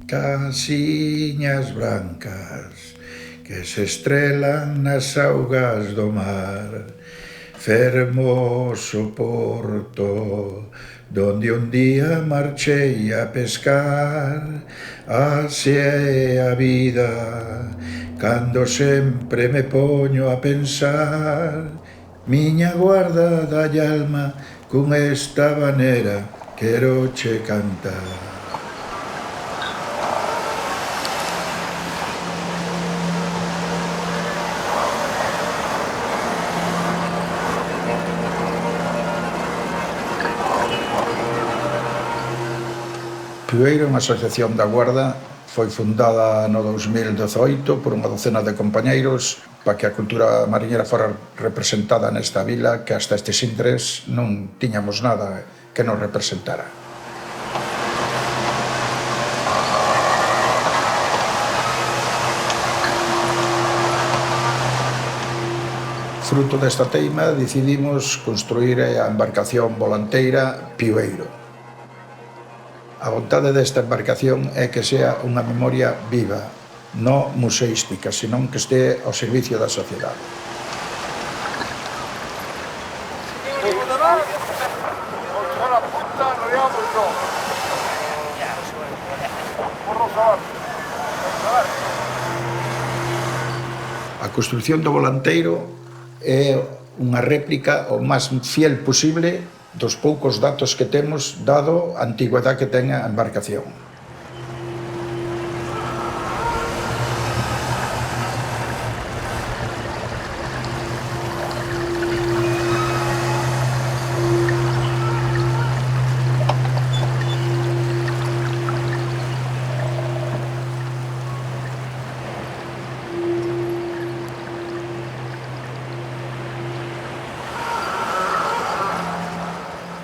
Casiñas brancas que se estrelan nas augas do mar, fermoso porto donde un día marchei a pescar. Así é a vida cando sempre me poño a pensar. Miña guarda da alma con esta vanera quero che cantar. Piueiro é unha asociación da Guarda, foi fundada no 2018 por unha docena de compañeiros para que a cultura mariñera fora representada nesta vila que hasta estes intres non tiñamos nada que nos representara. Fruto desta teima decidimos construir a embarcación volanteira Piueiro. A vontade desta embarcación é que sea unha memoria viva, non museística, senón que este ao servicio da sociedade. A construción do volanteiro é unha réplica o máis fiel posible dos poucos datos que temos dado a antigüedade que ten a embarcación.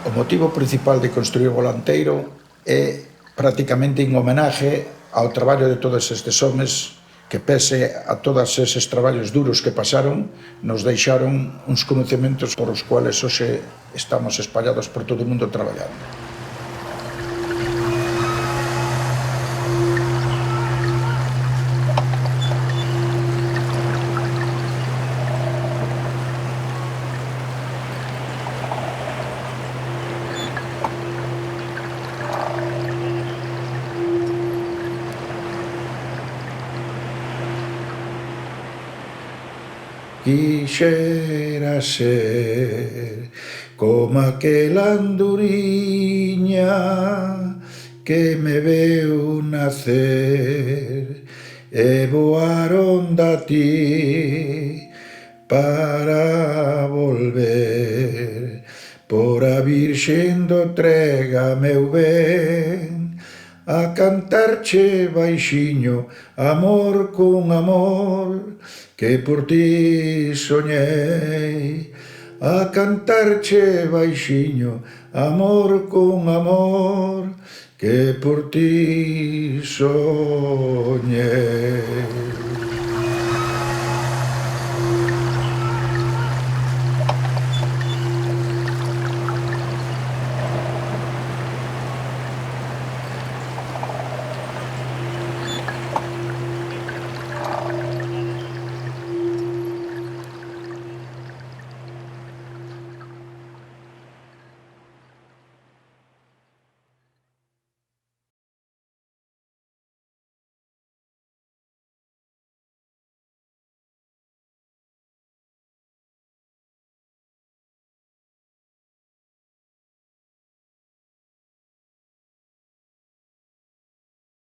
O motivo principal de construir o volanteiro é prácticamente en homenaje ao traballo de todos estes homes que, pese a todos eses traballos duros que pasaron, nos deixaron uns coñecementos por os cuales hoxe estamos espallados por todo o mundo traballando. Quixera ser como aquela anduriña que me veu nacer e voar onda ti para volver. Por a Virxen do Trega, meu ben, a cantarche baixiño, amor con amor, que por ti soñei. A cantarche baixiño, amor con amor, que por ti soñei.